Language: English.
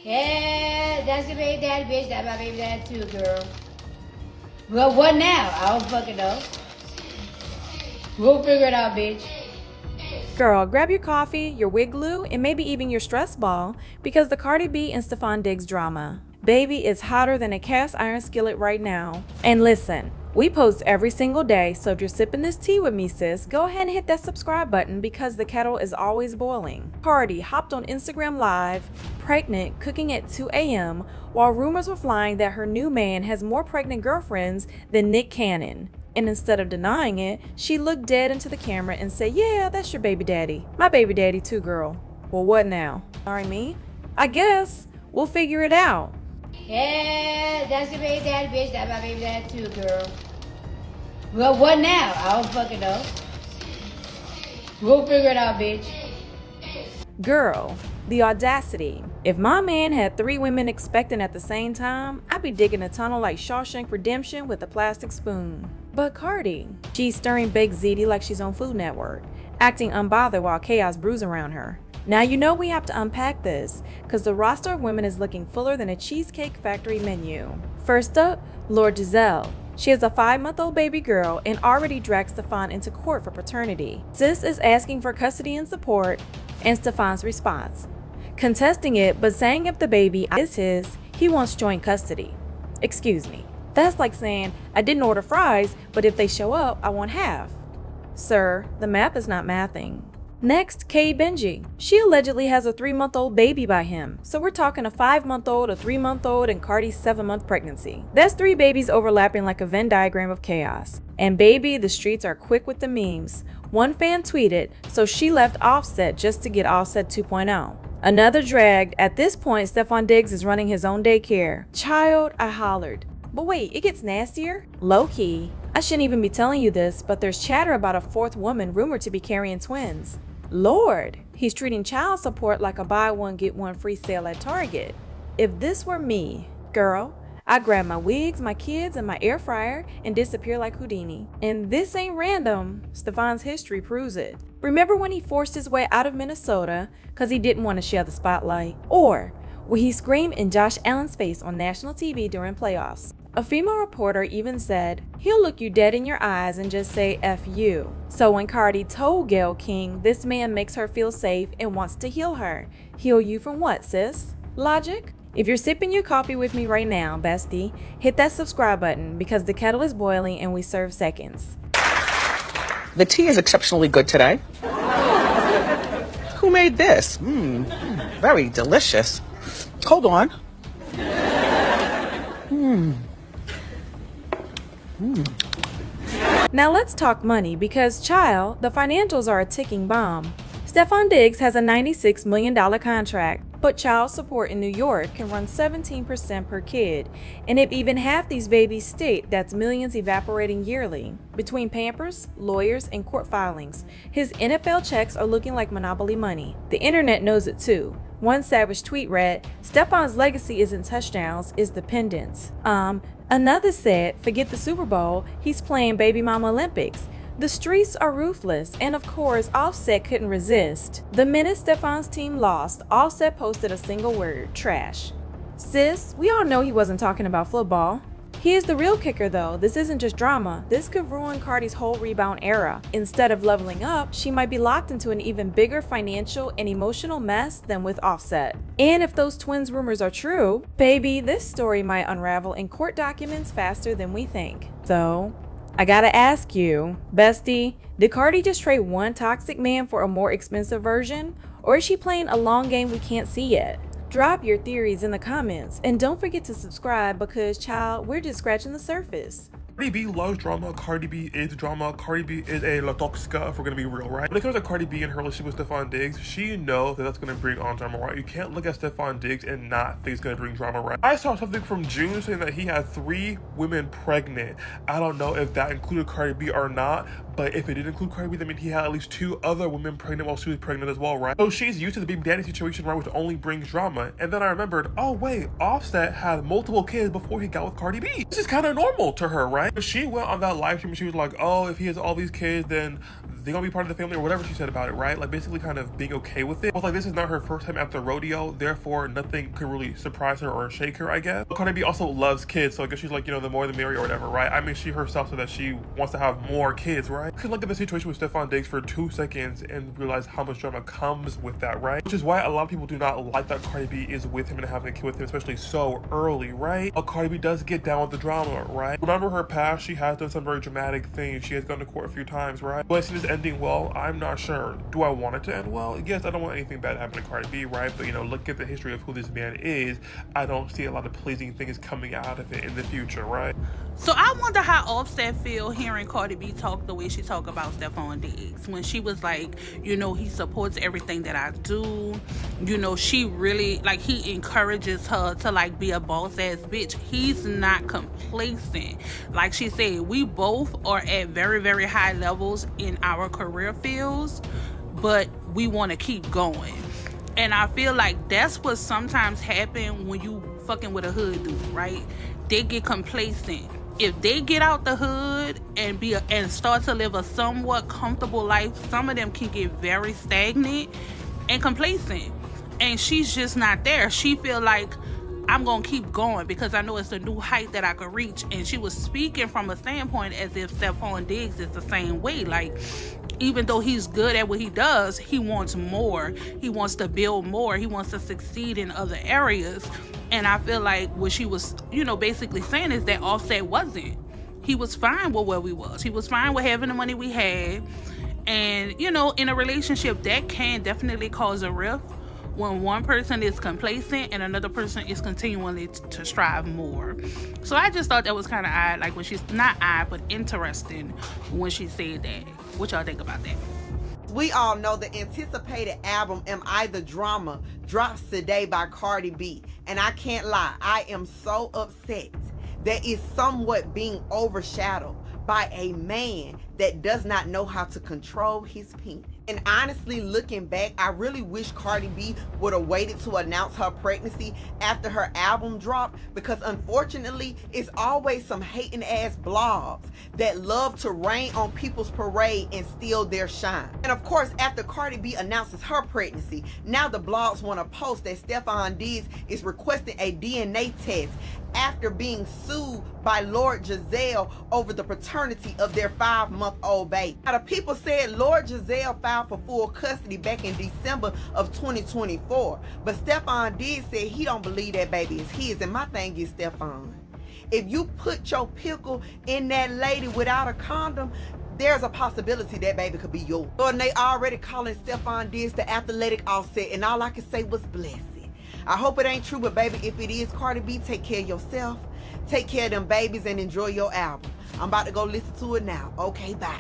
Yeah, that's your baby daddy, bitch. That's my baby daddy too, girl. Well, what now? I don't fucking know. We'll figure it out, bitch. Girl, grab your coffee, your wig glue, and maybe even your stress ball because the Cardi B and Stefon Diggs drama. Baby, is hotter than a cast iron skillet right now. And listen, we post every single day, so if you're sipping this tea with me, sis, go ahead and hit that subscribe button because the kettle is always boiling. Cardi hopped on Instagram Live, pregnant, cooking at 2 a.m., while rumors were flying that her new man has more pregnant girlfriends than Nick Cannon. And instead of denying it, she looked dead into the camera and said, yeah, that's your baby daddy. My baby daddy too, girl. Well, what now? Sorry, me? I guess we'll figure it out. Yeah, that's your baby daddy, bitch. That's my baby daddy too, girl. Well, what now? I don't fucking know. We'll figure it out, bitch. Girl, the audacity. If my man had 3 women expecting at the same time, I'd be digging a tunnel like Shawshank Redemption with a plastic spoon. But Cardi, she's stirring baked ziti like she's on Food Network, acting unbothered while chaos brews around her. Now you know we have to unpack this, cause the roster of women is looking fuller than a Cheesecake Factory menu. First up, Lord Giselle. She has a 5-month-old baby girl and already dragged Stefon into court for paternity. Sis is asking for custody and support, and Stefon's response, contesting it but saying if the baby is his, he wants joint custody. Excuse me. That's like saying, I didn't order fries, but if they show up, I want half. Sir, the math is not mathing. Next, Kay Benji. She allegedly has a 3-month-old baby by him, so we're talking a 5-month-old, a 3-month-old, and Cardi's 7-month pregnancy. That's 3 babies overlapping like a Venn diagram of chaos. And baby, the streets are quick with the memes. One fan tweeted, so she left Offset just to get Offset 2.0. Another dragged, at this point Stefon Diggs is running his own daycare. Child, I hollered. But wait, it gets nastier? Low-key. I shouldn't even be telling you this, but there's chatter about a 4th woman rumored to be carrying twins. Lord, he's treating child support like a buy one get one free sale at Target. If this were me, girl, I'd grab my wigs, my kids, and my air fryer and disappear like Houdini. And this ain't random. Stefon's history proves it. Remember when he forced his way out of Minnesota because he didn't want to share the spotlight? Or when he screamed in Josh Allen's face on national TV during playoffs? A female reporter even said, he'll look you dead in your eyes and just say F you. So when Cardi told Gayle King this man makes her feel safe and wants to heal her, heal you from what, sis? Logic? If you're sipping your coffee with me right now, bestie, hit that subscribe button because the kettle is boiling and we serve seconds. The tea is exceptionally good today. Who made this? Very delicious. Hold on. Now let's talk money because, child, the financials are a ticking bomb. Stefon Diggs has a $96 million contract, but child support in New York can run 17% per kid, and if even half these babies stick, that's millions evaporating yearly. Between Pampers, lawyers, and court filings, his NFL checks are looking like monopoly money. The internet knows it too. One savage tweet read, Stefon's legacy isn't touchdowns, it's dependence. Another said, forget the Super Bowl, he's playing Baby Mama Olympics. The streets are ruthless, and of course, Offset couldn't resist. The minute Stefon's team lost, Offset posted a single word, trash. Sis, we all know he wasn't talking about football. Here's the real kicker though, this isn't just drama, this could ruin Cardi's whole rebound era. Instead of leveling up, she might be locked into an even bigger financial and emotional mess than with Offset. And if those twins rumors are true, baby, this story might unravel in court documents faster than we think. So, I gotta ask you, bestie, did Cardi just trade one toxic man for a more expensive version? Or is she playing a long game we can't see yet? Drop your theories in the comments and don't forget to subscribe because, child, we're just scratching the surface. Cardi B loves drama. Cardi B is drama. Cardi B is a La Toxica, if we're gonna be real, right? When it comes to Cardi B and her relationship with Stefon Diggs, she knows that that's gonna bring on drama, right? You can't look at Stefon Diggs and not think it's gonna bring drama, right? I saw something from June saying that he had 3 women pregnant. I don't know if that included Cardi B or not, but if it did include Cardi B, that means he had at least 2 other women pregnant while she was pregnant as well, right? So she's used to the baby daddy situation, right, which only brings drama. And then I remembered, oh wait, Offset had multiple kids before he got with Cardi B. This is kind of normal to her, right? She went on that live stream and she was like, oh, if he has all these kids, then they're gonna be part of the family, or whatever she said about it, right? Like basically kind of being okay with it. But like this is not her first time at the rodeo, therefore nothing could really surprise her or shake her, I guess. But Cardi B also loves kids, so I guess she's like, you know, the more the merrier or whatever, right? I mean, she herself said that she wants to have more kids, right? You can look at the situation with Stefon Diggs for 2 seconds and realize how much drama comes with that, right? Which is why a lot of people do not like that Cardi B is with him and having a kid with him, especially so early, right? But Cardi B does get down with the drama, right? Remember her past, she has done some very dramatic things. She has gone to court a few times, right? Do I see this ending well? I'm not sure. Do I want it to end well? Yes, I don't want anything bad to happen to Cardi B, right? But you know, look at the history of who this man is. I don't see a lot of pleasing things coming out of it in the future, right? So I wonder how Offset feel hearing Cardi B talk the way she talk about Stefon Diggs, when she was like, you know, he supports everything that I do. You know, she really, like, he encourages her to like be a boss ass bitch. He's not complacent. Like she said, we both are at very, very high levels in our career fields, but we want to keep going. And I feel like that's what sometimes happen when you fucking with a hood dude, right? They get complacent. If they get out the hood and start to live a somewhat comfortable life, some of them can get very stagnant and complacent. And she's just not there. She feel like, I'm gonna keep going because I know it's a new height that I could reach. And she was speaking from a standpoint as if Stefon Diggs is the same way. Like, even though he's good at what he does, he wants more. He wants to build more. He wants to succeed in other areas. And I feel like what she was, you know, basically saying is that Offset wasn't. He was fine with where we was. He was fine with having the money we had. And, you know, in a relationship, that can definitely cause a rift when one person is complacent and another person is continually to strive more. So I just thought that was kind of odd, like when she's, not odd, but interesting when she said that. What y'all think about that? We all know the anticipated album Am I the Drama drops today by Cardi B. And I can't lie, I am so upset that it's somewhat being overshadowed by a man that does not know how to control his penis. And honestly, looking back, I really wish Cardi B would have waited to announce her pregnancy after her album dropped, because unfortunately, it's always some hating ass blogs that love to rain on people's parade and steal their shine. And of course, after Cardi B announces her pregnancy, now the blogs want to post that Stefon Diggs is requesting a DNA test after being sued by Lord Giselle over the paternity of their 5-month-old baby. Now, the people said Lord Giselle filed for full custody back in December of 2024, but Stefon Diggs said he don't believe that baby is his. And my thing is, Stefon, if you put your pickle in that lady without a condom, there's a possibility that baby could be yours. And they already calling Stefon Diggs the athletic Offset, and all I can say was bless it. I hope it ain't true, but baby, if it is, Cardi B, take care of yourself, take care of them babies, and enjoy your album. I'm about to go listen to it now. Okay, bye.